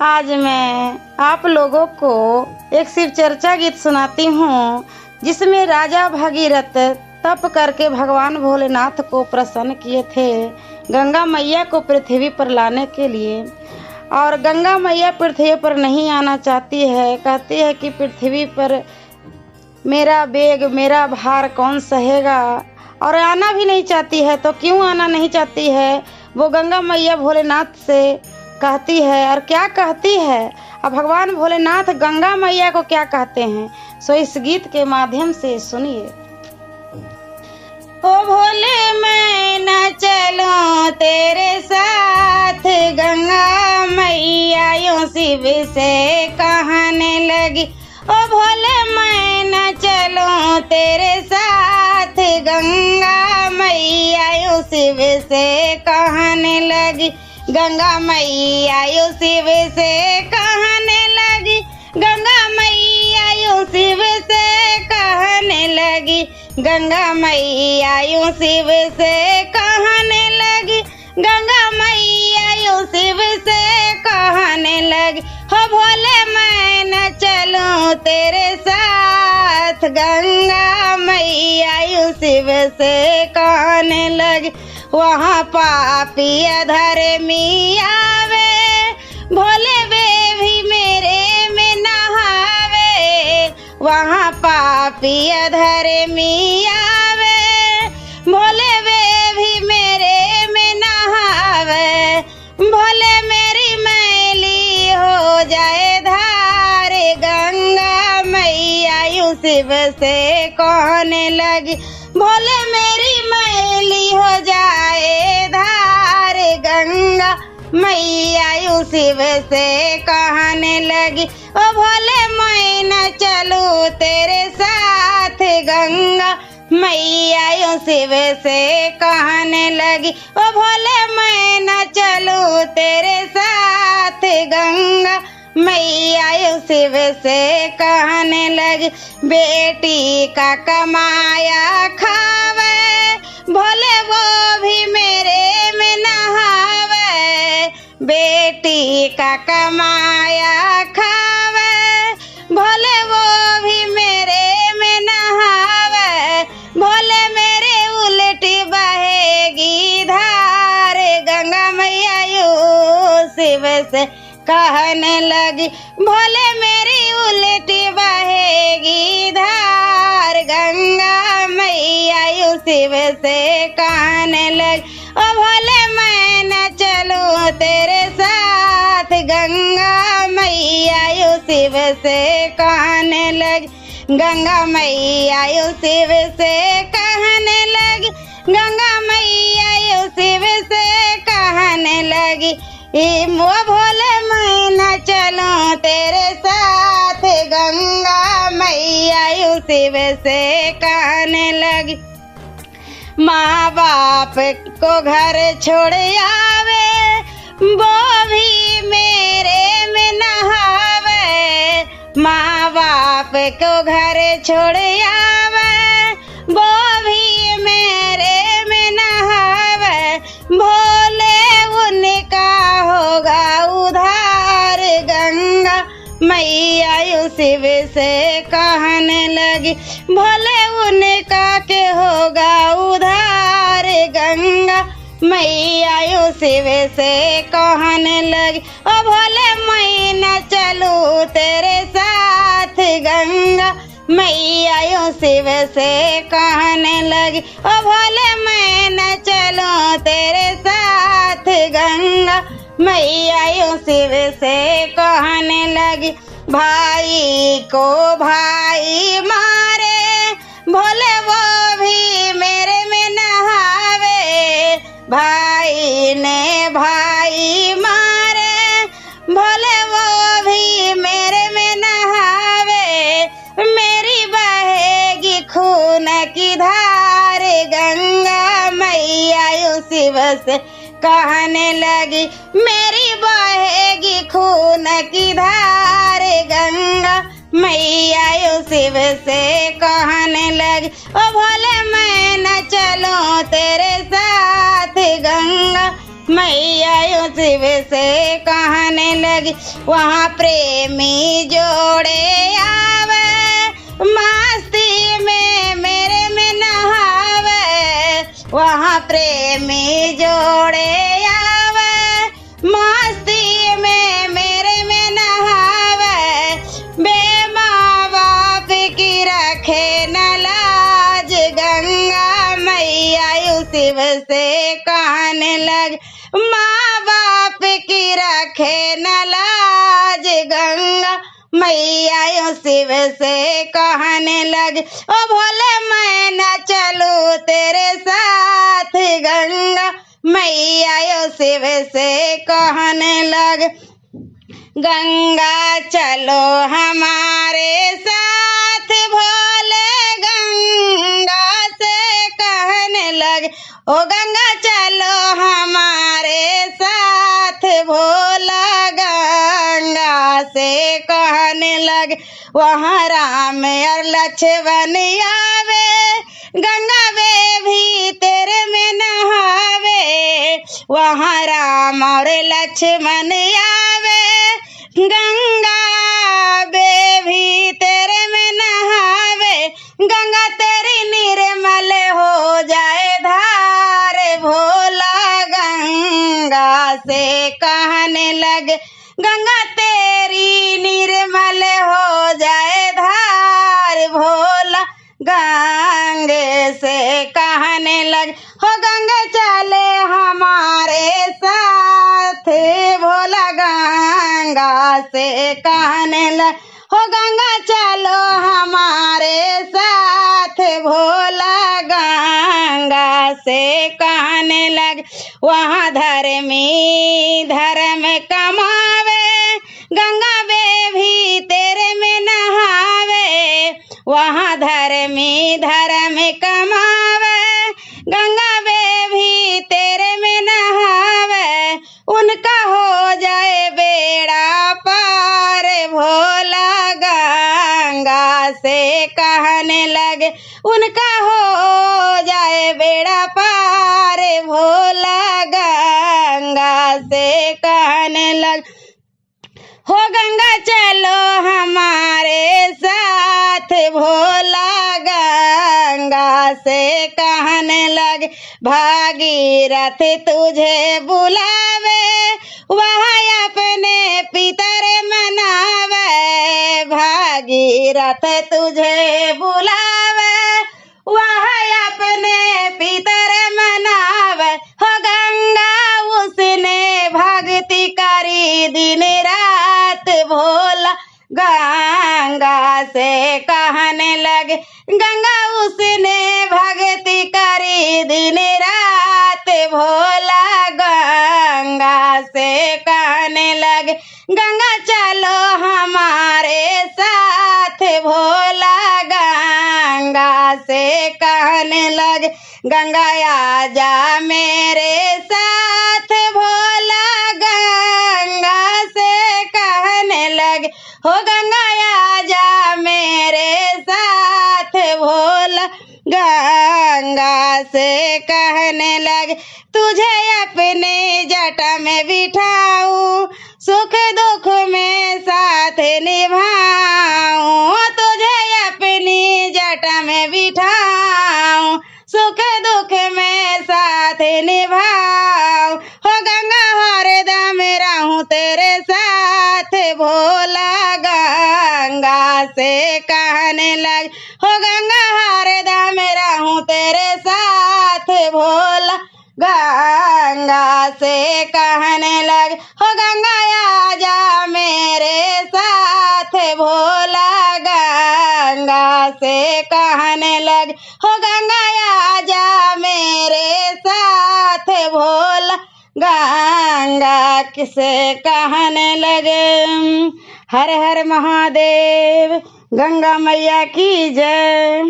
आज मैं आप लोगों को एक शिव चर्चा गीत सुनाती हूँ, जिसमें राजा भगीरथ तप करके भगवान भोलेनाथ को प्रसन्न किए थे गंगा मैया को पृथ्वी पर लाने के लिए। और गंगा मैया पृथ्वी पर नहीं आना चाहती है, कहती है कि पृथ्वी पर मेरा बेग मेरा भार कौन सहेगा, और आना भी नहीं चाहती है। तो क्यों आना नहीं चाहती है, वो गंगा मैया भोलेनाथ से कहती है। और क्या कहती है, अब भगवान भोलेनाथ गंगा मैया को क्या कहते हैं, सो इस गीत के माध्यम से सुनिए। ओ भोले मैं न चलूं तेरे साथ, गंगा मैया यूं शिव से कहने लगी। ओ भोले मैं न चलूं तेरे साथ, गंगा मैया यूं शिव से कहने लगी। गंगा मैया यूं शिव से कहने लगी। गंगा मैया यूं शिव से कहने लगी। गंगा मैया यूं शिव से कहने लगी। गंगा मैया यूं शिव से कहने लगी। हो भोले मैं न चलूं तेरे साथ, गंगा मैया यूं शिव से कहने लगी। वहाँ पापी अधर्मी आवे, भोले वे भी मेरे में नहावे। वहाँ पापी अधर्मी आवे, भोले वे भी मेरे में नहावे। भोले मेरी मैली हो जाए धारे, गंगा मैया यूं शिव से कहने लगी। भोले मेरी मैली हो जाए धार, गंगा मैया यूं शिव से कहने लगी। ओ भोले मैं न चलूं तेरे साथ, गंगा मैया यूं शिव से कहने लगी। ओ भोले मैं न चलूं तेरे साथ, गंगा मैया यूं शिव से कहने लगी। बेटी का कमाया खावे, भोले वो भी मेरे में नहावे। बेटी का कमाया खावे, भोले वो भी मेरे में नहावे। भोले मेरे उल्टी बहेगी धार, गंगा मैया यूं शिव से कहने लगी। भोले मेरी उल्टी बहेगी धार, गंगा मैया यूं शिव से कहने लगी। ओ भोले मैं न चलूं तेरे साथ, गंगा मैया यूं शिव से कहने लगी। गंगा मैया यूं शिव से कहने लगी। गंगा मैया यूं शिव से कहने लगी। वो भोले मैं न चलूं तेरे साथ, गंगा मैया यूं शिव से कहने लगी। माँ बाप को घर छोड़ आवे, वो भी मेरे में नहावे। माँ बाप को घर छोड़ आवे, वो भी मेरे में नहावे। भोले उनका होगा उधार, गंगा मैया यूं शिव से कहने लगी। भोले उनका के होगा उधार, गंगा मैया यूं शिव से कहने लगी। ओ भोले मैं न चलूं तेरे साथ, गंगा मैया यूं शिव से कहने लगी। ओ भोले मैं न चलूं तेरे साथ, गंगा मैया यूं शिव से कहने लगी। भाई को भाई मारे, भोले वो भी मेरे में नहावे। भाई ने भाई मारे, भोले वो भी मेरे में नहावे। मेरी बहेगी खून की धार, गंगा मैया यूं शिव से कहने लगी। मेरी बहेगी खून की धार, गंगा मैया यूं शिव से कहने लगी। ओ भोले मैं न चलूं तेरे साथ, गंगा मैया यूं शिव से कहने लगी, वहाँ प्रेमी जोड़े आवे, मस्ती में मेरे में नहावे। वहाँ प्रेमी जोड़े आवे, मस्ती में मेरे में नहावे। बे माँ बाप की रखे न लाज, गंगा मैया यूं शिव से कहने लगी, माँ बाप की रखे न लाज, गंगा मैया यूं शिव से कहने लगी, ओ भोले मैं न चलूं तेरे साथ, गंगा मैया यूं शिव से कहने लगी, गंगा चलो हमारे साथ, भोले गंगा से कहने लगे, ओ गंगा चलो हमारे साथ, भोला गंगा से कहने लगे। वहाँ राम और लक्ष्मण आवे, गंगा वे भी तेरे में नहावे। वहाँ राम और लक्ष्मण आवे, गंगा बे भी तेरे में नहावे। गंगा तेरी निर्मल हो जाए धार, भोला गंगा से कहने लगे, गंगा तेरी निर्मल हो जाए धार, भोला गंगे से कहने लगे, हो गंगा चले हमारे साथ, भोला गंगा से कहने लगे, हो गंगा चलो हमारे साथ, भोला गंगा से कहने लगे। वहाँ धर्मी धर्म कमावे, गंगा वे भी तेरे में नहावे। वहाँ धर्मी धर्म कमावे, गंगा वे भी तेरे में नहावे। उनका हो जाए बेड़ा पार, भोला गंगा से कहने लगे, उनका हो जाए बेड़ा पार, भोला गंगा से कहने लगे, हो गंगा चलो हमारे साथ, भोला गंगा से कहने लगे, भागीरथ तुझे बुलावे, वहाँ अपने पितर मनावे। भागीरथ तुझे बुलावे, वहाँ अपने पितर मनावे। हो गंगा उसने भक्ति करी दिन रात, भोला गंगा से कहने लगे, गंगा उसने भक्ति करी दिन रात, भोला गंगा से कहने लगे, गंगा चलो हमारे साथ, भोला गंगा से कहने लगे, गंगा आजा मेरे साथ, भोला गंगा से कहने लगे, हो गंगा आजा मेरे साथ, भोला गंगा से कहने लगे, तुझे अपने जटा में बिठाऊं, सुख दुख में साथ निभाऊं। तुझे अपनी जटा में बिठाऊं, सुख दुख में साथ निभाऊं। हो गंगा हरदम रहूं तेरे साथ, भोला गंगा से कहने लगे, हो गंगा हरदम रहूं तेरे साथ, भोला गंगा से कहने लगे, हो गंगा आजा मेरे साथ, भोला गंगा से कहने लगे, हो गंगा आजा मेरे साथ, भोला गंगा से कहने लगे। हर हर महादेव, गंगा मैया की जय।